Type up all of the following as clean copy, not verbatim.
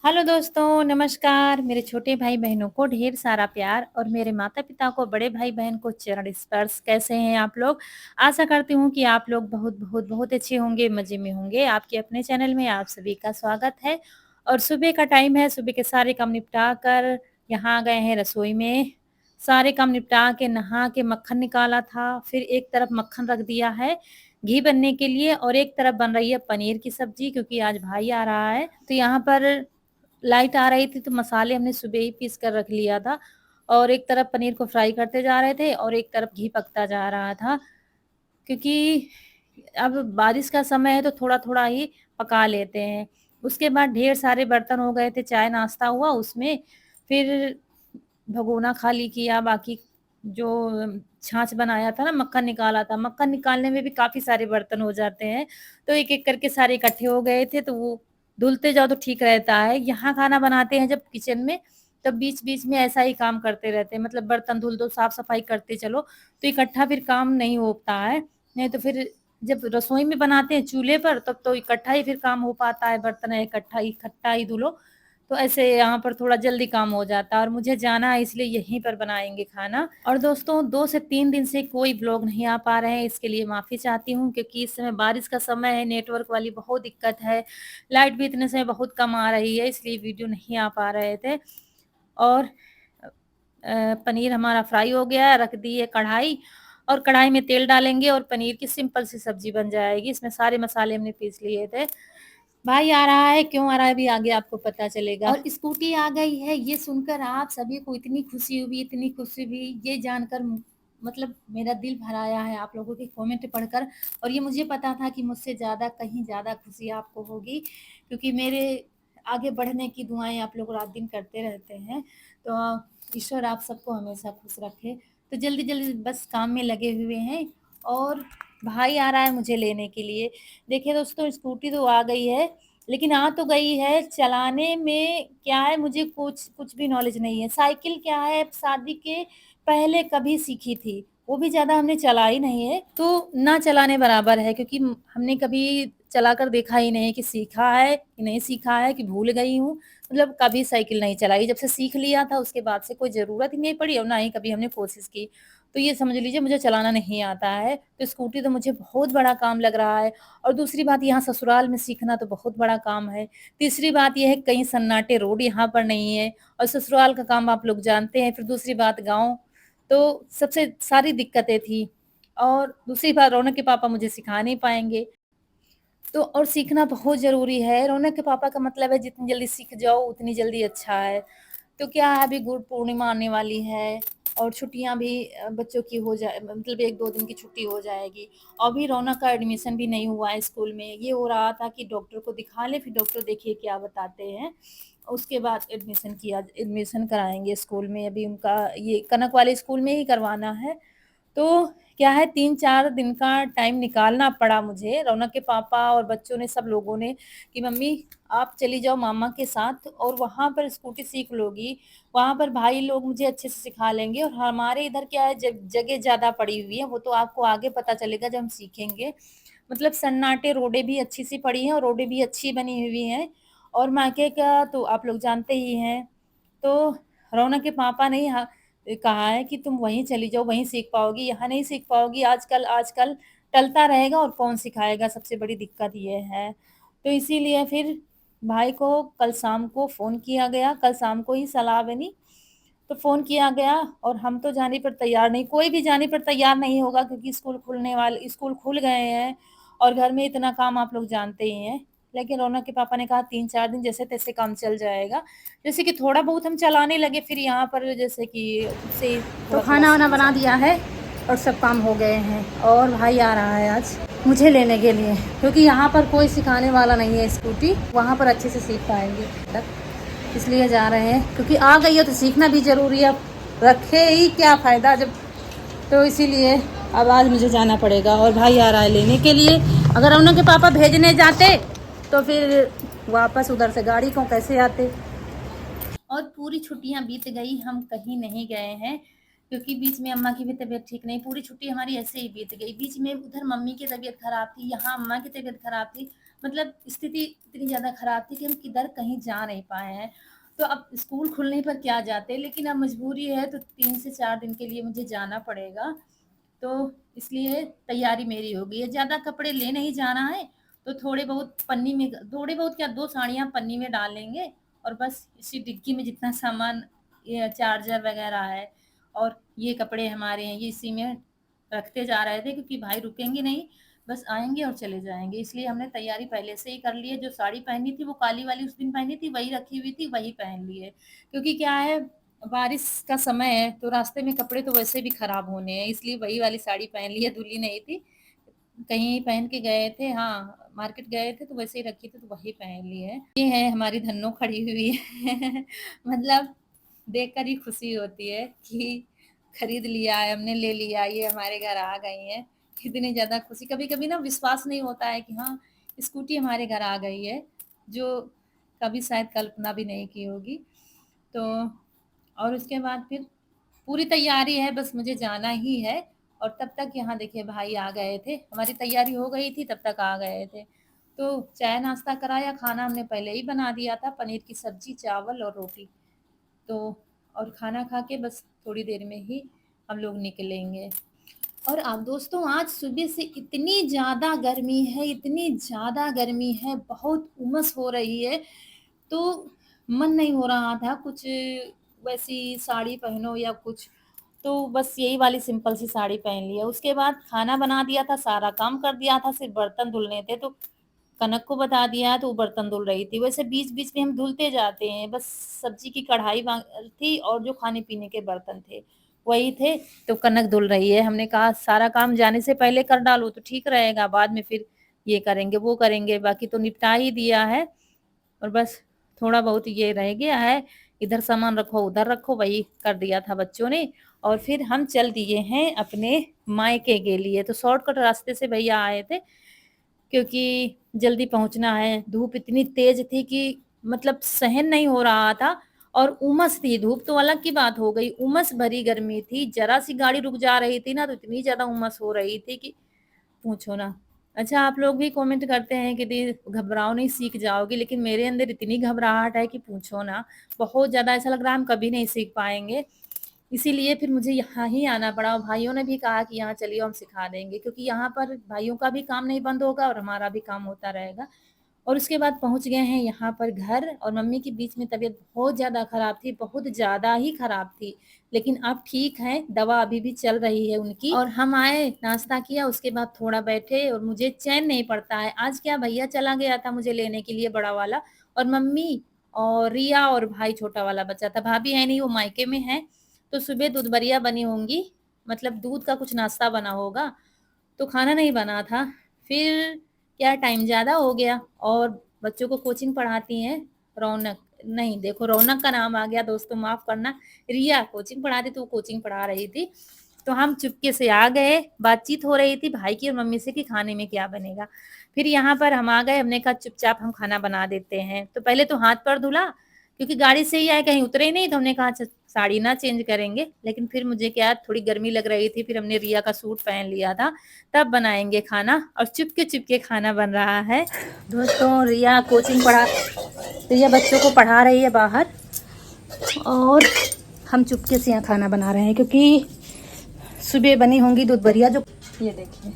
Hello दोस्तों, नमस्कार। मेरे छोटे भाई-बहनों को ढेर सारा प्यार और मेरे माता-पिता को, बड़े भाई-बहन को चरण स्पर्श। कैसे हैं आप लोग? आशा करती हूँ कि आप लोग बहुत अच्छे होंगे, मज़े में होंगे। आपके अपने चैनल में आप सभी का स्वागत है और सुबह का टाइम है, सुबह के सारे काम निपटा कर यहाँ आ गए हैं रसोई में। सारे काम निपटा के, नहा के मक्खन निकाला था, फिर एक तरफ मक्खन रख दिया है घी बनने के लिए और एक तरफ बन रही है पनीर की सब्ज़ी क्योंकि आज भाई आ रहा है। तो यहाँ पर लाइट आ रही थी तो मसाले हमने सुबह ही पीस कर रख लिया था और एक तरफ पनीर को फ्राई करते जा रहे थे और एक तरफ घी पकता जा रहा था क्योंकि अब बारिश का समय है तो थोड़ा-थोड़ा ही पका लेते हैं। उसके बाद ढेर सारे बर्तन हो गए थे, चाय नाश्ता हुआ उसमें, फिर भगोना खाली किया, बाकी जो छाछ बनाया था ना, मक्खन निकाला था, मक्खन निकालने में भी काफ़ी सारे बर्तन हो जाते हैं, तो एक-एक करके सारे इकट्ठे हो गए थे, तो वो धुलते जाओ तो ठीक रहता है। यहाँ खाना बनाते हैं जब किचन में, तब बीच-बीच में ऐसा ही काम करते रहते हैं, मतलब बर्तन धुल दो, साफ-सफाई करते चलो, तो इकट्ठा फिर काम नहीं हो पाता है। नहीं तो फिर जब रसोई में बनाते हैं चूल्हे पर, तब तो इकट्ठा ही फिर काम हो पाता है, बर्तन इकट्ठा ही धुलो। तो ऐसे यहाँ पर थोड़ा जल्दी काम हो जाता है और मुझे जाना है इसलिए यहीं पर बनाएँगे खाना। और दोस्तों 2 से 3 दिन से कोई व्लॉग नहीं आ पा रहे हैं, इसके लिए माफ़ी चाहती हूँ क्योंकि इस समय बारिश का समय है, नेटवर्क वाली बहुत दिक्कत है, लाइट भी इतने समय बहुत कम आ रही है इसलिए वीडियो नहीं आ पा रहे थे। और पनीर हमारा फ्राई हो गया है, रख दी है कढ़ाई और कढ़ाई में तेल डालेंगे और पनीर की सिंपल सी सब्ज़ी बन जाएगी। इसमें सारे मसाले हमने पीस लिए थे। भाई आ रहा है, क्यों आ रहा है अभी आगे आपको पता चलेगा। और स्कूटी आ गई है, ये सुनकर आप सभी को इतनी खुशी हुई, ये जानकर मतलब मेरा दिल भर आया है आप लोगों के कमेंट पढ़कर। और ये मुझे पता था कि मुझसे ज़्यादा कहीं ज़्यादा खुशी आपको होगी क्योंकि मेरे आगे बढ़ने की दुआएँ आप लोग रात-दिन करते रहते हैं। तो ईश्वर आप सबको हमेशा खुश रखे। तो जल्दी-जल्दी बस काम में लगे हुए हैं और भाई आ रहा है मुझे लेने के लिए। देखिए दोस्तों स्कूटी तो आ गई है, लेकिन आ तो गई है, चलाने में क्या है मुझे कुछ कुछ भी नॉलेज नहीं है। साइकिल क्या है शादी के पहले कभी सीखी थी, वो भी ज़्यादा हमने चलाई नहीं है, तो ना चलाने बराबर है क्योंकि हमने कभी चलाकर देखा ही नहीं कि सीखा है कि नहीं सीखा है कि भूल गई हूँ। मतलब कभी साइकिल नहीं चलाई, जब से सीख लिया था उसके बाद से कोई ज़रूरत ही नहीं पड़ी और ना ही कभी हमने कोशिश की। तो ये समझ लीजिए मुझे चलाना नहीं आता है, तो स्कूटी तो मुझे बहुत बड़ा काम लग रहा है। और दूसरी बात यहाँ ससुराल में सीखना तो बहुत बड़ा काम है। तीसरी बात ये है कहीं सन्नाटे रोड यहाँ पर नहीं है और ससुराल का काम आप लोग जानते हैं। फिर दूसरी बात गाँव, तो सबसे सारी दिक्कतें थी और दूसरी बात रौनक के पापा मुझे सिखा नहीं पाएँगे। तो और सीखना बहुत ज़रूरी है। रौनक के पापा का मतलब है जितनी जल्दी सीख जाओ उतनी जल्दी अच्छा है। तो क्या है अभी गुरु पूर्णिमा आने वाली है और छुट्टियाँ भी बच्चों की हो जाए मतलब 1-2 दिन की छुट्टी हो जाएगी। अभी रौनक का एडमिशन भी नहीं हुआ है स्कूल में। ये हो रहा था कि डॉक्टर को दिखा लें, फिर डॉक्टर देखिए क्या बताते हैं। उसके बाद एडमिशन कराएँगे स्कूल में। अभी उनका ये कनक वाले स्कूल में ही करवाना है। तो क्या है 3-4 दिन का टाइम निकालना पड़ा मुझे, रौनक के पापा और बच्चों ने सब लोगों ने कि मम्मी आप चली जाओ मामा के साथ और वहाँ पर स्कूटी सीख लोगी, वहाँ पर भाई लोग मुझे अच्छे से सिखा लेंगे और हमारे इधर क्या है जगह ज़्यादा पड़ी हुई है, वो तो आपको आगे पता चलेगा जब हम सीखेंगे। मतलब सन्नाटे रोडें भी अच्छी-सी पड़ी हैं और रोडें भी अच्छी बनी हुई हैं और मायके का तो आप लोग जानते ही हैं। तो रौनक के पापा ने कहा है कि तुम वहीं चली जाओ, वहीं सीख पाओगी, यहाँ नहीं सीख पाओगी, आजकल आजकल टलता रहेगा और कौन सिखाएगा, सबसे बड़ी दिक्कत ये है। तो इसीलिए फिर भाई को कल शाम को फ़ोन किया गया, कल शाम को ही सलाह बनी, तो फ़ोन किया गया और हम तो जाने पर तैयार नहीं कोई भी जाने पर तैयार नहीं होगा क्योंकि स्कूल खुल गए हैं और घर में इतना काम आप लोग जानते ही हैं। लेकिन रौनक के पापा ने कहा 3-4 दिन जैसे-तैसे काम चल जाएगा। जैसे कि थोड़ा बहुत हम चलाने लगे फिर यहाँ पर जैसे कि खुद से ही तो तो थोड़ा-थोड़ा खाना-वाना सीखे बना जाएँगे। दिया है और सब काम हो गए हैं और भाई आ रहा है आज मुझे लेने के लिए क्योंकि यहाँ पर कोई सिखाने वाला नहीं है स्कूटी, वहाँ पर अच्छे से सीख पाएँगे तक, इसलिए जा रहे हैं क्योंकि आ गई है तो सीखना भी ज़रूरी है, अब रखे ही क्या फ़ायदा जब तो इसीलिए अब आज मुझे जाना पड़ेगा और भाई आ रहा है लेने के लिए। अगर उनके पापा भेजने जाते तो फिर वापस उधर से गाड़ी को कैसे आते। और पूरी छुट्टियाँ बीत गई, हम कहीं नहीं गए हैं, क्योंकि बीच में अम्मा की भी तबीयत ठीक नहीं, पूरी छुट्टी हमारी ऐसे ही बीत गई। बीच में उधर मम्मी की तबीयत खराब थी, यहाँ अम्मा की तबीयत खराब थी, मतलब स्थिति इतनी ज़्यादा ख़राब थी कि हम किधर कहीं जा नहीं पाए हैं। तो अब स्कूल खुलने पर क्या जाते, लेकिन अब मजबूरी है तो 3 से 4 दिन के लिए मुझे जाना पड़ेगा। तो इसलिए तैयारी मेरी हो गई है। ज़्यादा कपड़े ले नहीं जाना है, तो थोड़े बहुत क्या 2 साड़ियाँ पन्नी में डाल लेंगे और बस इसी डिग्गी में जितना सामान, ये चार्जर वग़ैरह है और ये कपड़े हमारे हैं, ये इसी में रखते जा रहे थे क्योंकि भाई रुकेंगे नहीं, बस आएँगे और चले जाएँगे। इसलिए हमने तैयारी पहले से ही कर ली है। जो साड़ी पहनी थी वो काली वाली उस दिन पहनी थी, वही रखी हुई थी, वही पहन ली है। क्योंकि क्या है, बारिश का समय है तो रास्ते में कपड़े तो वैसे भी खराब होने हैं, इसलिए वही वाली साड़ी पहन ली है, धुली नहीं थी। कहीं पहन के गए थे, हाँ, मार्केट गए थे तो वैसे ही रखी थी तो वही पहन ली है। ये है हमारी धन्नो खड़ी हुई है मतलब देखकर ही खुशी होती है कि खरीद लिया है हमने, ले लिया, ये हमारे घर आ गई है। कितनी ज़्यादा खुशी, कभी-कभी ना विश्वास नहीं होता है कि हाँ, स्कूटी हमारे घर आ गई है, जो कभी शायद कल्पना भी नहीं की होगी। तो और उसके बाद फिर पूरी तैयारी है, बस मुझे जाना ही है। और तब तक यहाँ देखिए भाई आ गए थे, हमारी तैयारी हो गई थी तब तक आ गए थे। तो चाय नाश्ता कराया, खाना हमने पहले ही बना दिया था, पनीर की सब्जी, चावल और रोटी। तो और खाना खा के बस थोड़ी देर में ही हम लोग निकलेंगे। और आप दोस्तों, आज सुबह से इतनी ज़्यादा गर्मी है, इतनी ज़्यादा गर्मी है, बहुत उमस हो रही है, तो मन नहीं हो रहा था कुछ वैसी साड़ी पहनो या कुछ, तो बस यही वाली सिंपल सी साड़ी पहन ली है। उसके बाद खाना बना दिया था, सारा काम कर दिया था, सिर्फ़ बर्तन धुलने थे, तो कनक को बता दिया तो वो बर्तन धुल रही थी। वैसे बीच-बीच में हम धुलते जाते हैं, बस सब्ज़ी की कढ़ाई थी और जो खाने-पीने के बर्तन थे, वही थे, तो कनक धुल रही है। हमने कहा सारा काम जाने से पहले कर डालो तो ठीक रहेगा, बाद में फिर ये करेंगे, वो करेंगे, बाकी तो निपटा ही दिया है। और बस थोड़ा बहुत ये रह गया है, इधर सामान रखो, उधर रखो, वही कर दिया था बच्चों ने। और फिर हम चल दिए हैं अपने मायके के लिए। तो शॉर्टकट रास्ते से भैया आए थे, क्योंकि जल्दी पहुँचना है। धूप इतनी तेज़ थी कि मतलब सहन नहीं हो रहा था और उमस थी, धूप तो अलग की बात हो गई, उमस भरी गर्मी थी। ज़रा-सी गाड़ी रुक जा रही थी ना, तो इतनी ज़्यादा उमस हो रही थी कि पूछो ना। अच्छा, आप लोग भी कमेंट करते हैं कि दी घबराओ नहीं, सीख जाओगी, लेकिन मेरे अंदर इतनी घबराहट है कि पूछो ना। बहुत ज़्यादा ऐसा लग रहा है हम कभी नहीं सीख पाएँगे। इसीलिए फिर मुझे यहाँ ही आना पड़ा और भाइयों ने भी कहा कि यहाँ चलिए हम सिखा देंगे, क्योंकि यहाँ पर भाइयों का भी काम नहीं बंद होगा और हमारा भी काम होता रहेगा। और उसके बाद पहुँच गए हैं यहाँ पर घर, और मम्मी की बीच में तबीयत बहुत ज़्यादा ख़राब थी, बहुत ज़्यादा ही ख़राब थी। लेकिन अब ठीक हैं, दवा अभी भी चल रही है उनकी। और हम आए, नाश्ता किया, उसके बाद थोड़ा बैठे और मुझे चैन नहीं पड़ता है। आज क्या, भैया चला गया था मुझे लेने के लिए बड़ा वाला, और मम्मी और रिया और भाई छोटा वाला बचा था। भाभी है नहीं, वो मायके में है। तो सुबह दूधबरिया बनी होंगी, मतलब दूध का कुछ नाश्ता बना होगा, तो खाना नहीं बना था। फिर क्या, टाइम ज़्यादा हो गया और बच्चों को कोचिंग पढ़ाती हैं रौनक, नहीं देखो रौनक का नाम आ गया दोस्तों, माफ़ करना। रिया कोचिंग पढ़ाती, तो वो कोचिंग पढ़ा रही थी। तो हम चुपके से आ गए, बातचीत हो रही थी भाई की और मम्मी से कि खाने में क्या बनेगा। फिर यहाँ पर हम आ गए, हमने कहा चुपचाप हम खाना बना देते हैं। तो पहले तो हाथ-पैर धुला, क्योंकि गाड़ी से ही आए, कहीं उतरे ही नहीं, तो हमने कहा अच्छा साड़ी ना चेंज करेंगे। लेकिन फिर मुझे क्या, थोड़ी गर्मी लग रही थी, फिर हमने रिया का सूट पहन लिया था, तब बनाएँगे खाना, और चुपके-चुपके खाना बन रहा है। दोस्तों, रिया बच्चों को पढ़ा रही है बाहर, और हम चुपके से यहाँ खाना बना रहे हैं, क्योंकि सुबह बनी होंगी दूध भरिया, जो ये देखिए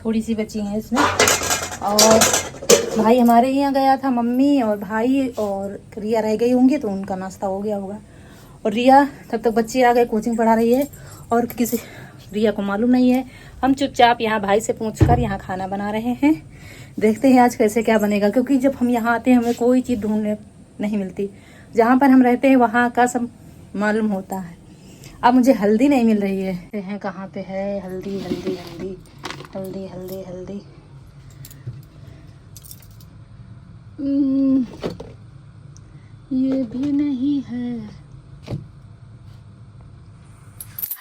थोड़ी सी बची हैं इसमें। और भाई हमारे यहाँ गया था, मम्मी और भाई और रिया रह गई होंगी, तो उनका नाश्ता हो गया होगा। और रिया, तब तक बच्चे आ गए, कोचिंग पढ़ा रही है, और किसी रिया को मालूम नहीं है। हम चुपचाप यहाँ भाई से पूछकर यहाँ खाना बना रहे हैं। देखते हैं आज कैसे क्या बनेगा, क्योंकि जब हम यहाँ आते हैं हमें कोई चीज़ ढूंढने नहीं मिलती। जहाँ पर हम रहते हैं वहाँ का सब मालूम होता है। अब मुझे हल्दी नहीं मिल रही है, कहाँ पे है हल्दी, हल्दी हल्दी हल्दी हल्दी हल्दी। ये भी नहीं है।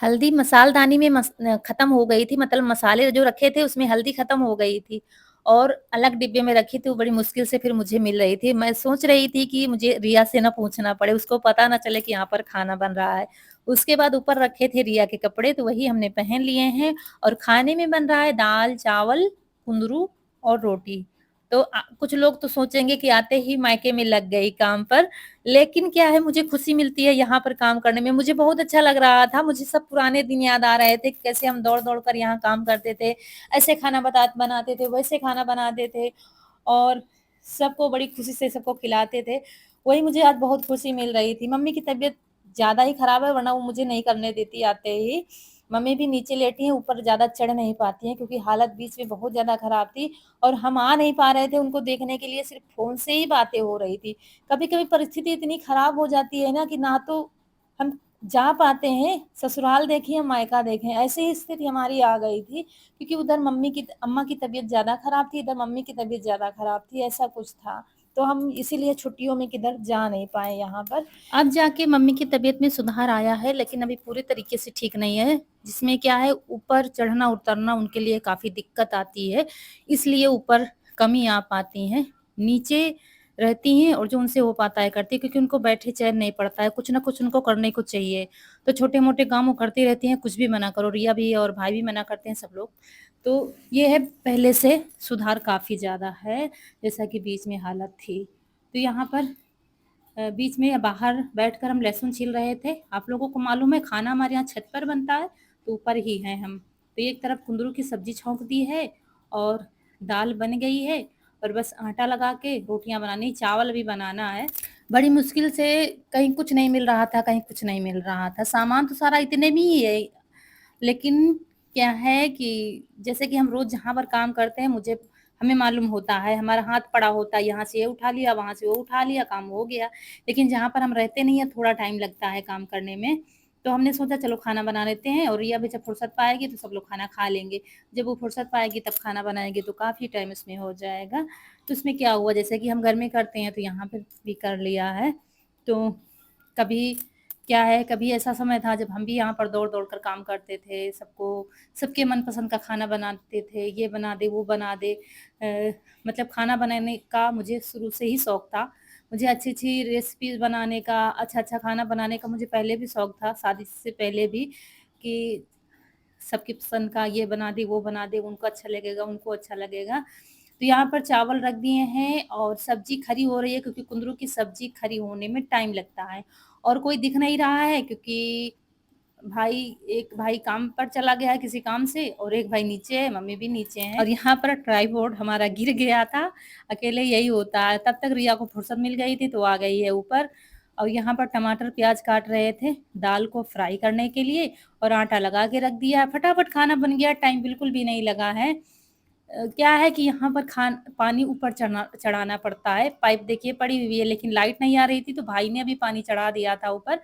हल्दी मसालदानी में खत्म हो गई थी, मतलब मसाले जो रखे थे उसमें हल्दी खत्म हो गई थी, और अलग डिब्बे में रखी थी, वो बड़ी मुश्किल से फिर मुझे मिल रही थी। मैं सोच रही थी कि मुझे रिया से ना पूछना पड़े, उसको पता ना चले कि यहाँ पर खाना बन रहा है। उसके बाद ऊपर रखे थे रिया के कपड़े, तो वही हमने पहन लिए हैं, और खाने में बन रहा है दाल, चावल, कुंदरू और रोटी। तो कुछ लोग तो सोचेंगे कि आते ही मायके में लग गई काम पर, लेकिन क्या है मुझे खुशी मिलती है यहाँ पर काम करने में। मुझे बहुत अच्छा लग रहा था, मुझे सब पुराने दिन याद आ रहे थे, कैसे हम दौड़-दौड़ कर यहाँ काम करते थे, ऐसे खाना बनाते थे, वैसे खाना बनाते थे और सबको बड़ी खुशी से सबको खिलाते थे। वही मुझे आज बहुत खुशी मिल रही थी। मम्मी की तबीयत ज़्यादा ही खराब है, वरना वो मुझे नहीं करने देती आते ही। मम्मी भी नीचे लेटी हैं, ऊपर ज़्यादा चढ़ नहीं पाती हैं क्योंकि हालत बीच में बहुत ज़्यादा खराब थी और हम आ नहीं पा रहे थे उनको देखने के लिए, सिर्फ़ फ़ोन से ही बातें हो रही थी। कभी-कभी परिस्थिति इतनी खराब हो जाती है ना कि ना तो हम जा पाते हैं, ससुराल देखें या मायका देखें, ऐसी ही स्थिति हमारी आ गई थी क्योंकि उधर अम्मा की तबीयत ज़्यादा खराब थी, इधर मम्मी की तबीयत ज़्यादा खराब थी, ऐसा कुछ था। तो हम इसीलिए छुट्टियों में किधर जा नहीं पाए यहाँ पर। अब जाके मम्मी की तबीयत में सुधार आया है, लेकिन अभी पूरी तरीके से ठीक नहीं है, जिसमें क्या है ऊपर चढ़ना-उतरना उनके लिए काफ़ी दिक्कत आती है, इसलिए ऊपर कम ही आ पाती हैं। नीचे रहती हैं और जो उनसे हो पाता है करती हैं क्योंकि उनको बैठे चैन नहीं पड़ता है, कुछ न कुछ उनको करने को चाहिए। तो छोटे-मोटे काम वो करती रहती हैं, कुछ भी मना करो, रिया भी और भाई भी मना करते हैं, सब लोग। तो ये है पहले से सुधार काफ़ी ज़्यादा है, जैसा कि बीच में हालत थी। तो यहाँ पर बीच में बाहर बैठकर हम लहसुन छील रहे थे। आप लोगों को मालूम है खाना हमारे यहाँ छत पर बनता है, तो ऊपर ही हैं हम। तो एक तरफ कुंदरू की सब्ज़ी छौंक दी है और दाल बन गई है और बस आटा लगा के रोटियाँ बनानी, चावल भी बनाना है। बड़ी मुश्किल से कहीं कुछ नहीं मिल रहा था, कहीं कुछ नहीं मिल रहा था। सामान तो सारा इतने में ही है, लेकिन क्या है कि जैसे कि हम रोज़ जहाँ पर काम करते हैं हमें मालूम होता है, हमारा हाथ पड़ा होता है, यहाँ से ये उठा लिया, वहाँ से वो उठा लिया, काम हो गया। लेकिन जहाँ पर हम रहते नहीं हैं, थोड़ा टाइम लगता है काम करने में, तो हमने सोचा चलो खाना बना लेते हैं और रिया भी जब फुर्सत पाएगी तो सब लोग खाना खा लेंगे। जब वो फुर्सत पाएगी तब खाना बनाएँगे तो काफ़ी टाइम इसमें हो जाएगा। तो इसमें क्या हुआ जैसे कि हम घर में करते हैं तो यहाँ पे भी कर लिया है। तो कभी क्या है, कभी ऐसा समय था जब हम भी यहाँ पर दौड़-दौड़ कर काम करते थे, सबके मनपसंद का खाना बनाते थे, ये बना दे, वो बना दे। मतलब खाना बनाने का मुझे शुरू से ही शौक था। मुझे अच्छी-अच्छी रेसिपीज़ बनाने का, अच्छा-अच्छा खाना बनाने का मुझे पहले भी शौक था, शादी से पहले भी कि सबकी पसंद का ये बना दे, वो बना दे, उनको अच्छा लगेगा, उनको अच्छा लगेगा। तो यहाँ पर चावल रख दिए हैं और सब्ज़ी खरी हो रही है क्योंकि कुंदरू की सब्ज़ी खरी होने में टाइम लगता है और कोई दिख नहीं रहा है क्योंकि एक भाई काम पर चला गया है किसी काम से और एक भाई नीचे है, मम्मी भी नीचे हैं और यहाँ पर ट्राइपॉड हमारा गिर गया था, अकेले यही होता है। तब तक रिया को फुर्सत मिल गई थी तो आ गई है ऊपर और यहाँ पर टमाटर, प्याज़ काट रहे थे, दाल को फ्राई करने के लिए और आटा लगा के रख दिया है। फटाफट खाना बन गया, टाइम बिल्कुल भी नहीं लगा है। क्या है कि यहाँ पर पानी ऊपर चढ़ाना पड़ता है, पाइप देखिए पड़ी हुई है लेकिन लाइट नहीं आ रही थी तो भाई ने अभी पानी चढ़ा दिया था ऊपर,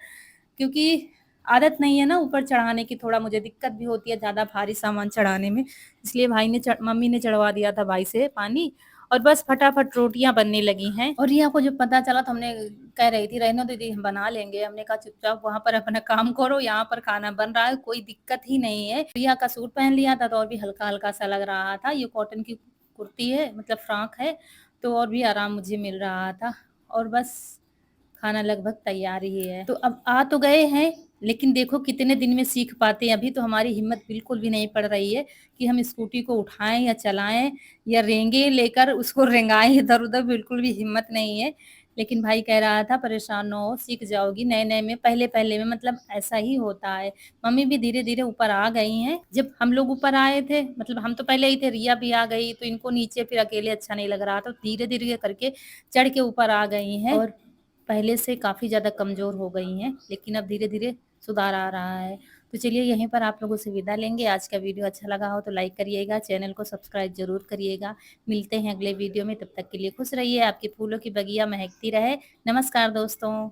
क्योंकि आदत नहीं है ना ऊपर चढ़ाने की, थोड़ा मुझे दिक्कत भी होती है ज़्यादा भारी सामान चढ़ाने में, इसलिए मम्मी ने चढ़वा दिया था भाई से पानी और बस फटाफट रोटियाँ बनने लगी हैं और रिया को जब पता चला तो हमने कह रही थी रहने दो दीदी हम बना लेंगे, हमने कहा चुपचाप वहाँ पर अपना काम करो, यहाँ पर खाना बन रहा है, कोई दिक्कत ही नहीं है। रिया का सूट पहन लिया था तो और भी हल्का-हल्का सा लग रहा था, ये कॉटन की कुर्ती है मतलब फ्रॉक है, तो और भी आराम मुझे मिल रहा था और बस खाना लगभग तैयार ही है। तो अब आ तो गए हैं, लेकिन देखो कितने दिन में सीख पाते हैं, अभी तो हमारी हिम्मत बिल्कुल भी नहीं पड़ रही है कि हम स्कूटी को उठाएँ या चलाएँ या रेंगे लेकर उसको रेंगाएँ इधर-उधर, बिल्कुल भी हिम्मत नहीं है। लेकिन भाई कह रहा था परेशान ना हो, सीख जाओगी, नए-नए में पहले-पहले में मतलब ऐसा ही होता है। मम्मी भी धीरे-धीरे ऊपर आ गई हैं। जब हम लोग ऊपर आए थे मतलब हम तो पहले ही थे, रिया भी आ गई, तो इनको नीचे फिर अकेले अच्छा नहीं लग रहा था, धीरे-धीरे करके चढ़ के ऊपर आ गई हैं और पहले से काफ़ी ज़्यादा कमज़ोर हो गई हैं, लेकिन अब धीरे-धीरे सुधार आ रहा है। तो चलिए यहीं पर आप लोगों से विदा लेंगे। आज का वीडियो अच्छा लगा हो तो लाइक करिएगा, चैनल को सब्सक्राइब ज़रूर करिएगा। मिलते हैं अगले वीडियो में, तब तक के लिए खुश रहिए, आपके फूलों की बगिया महकती रहे। नमस्कार दोस्तों।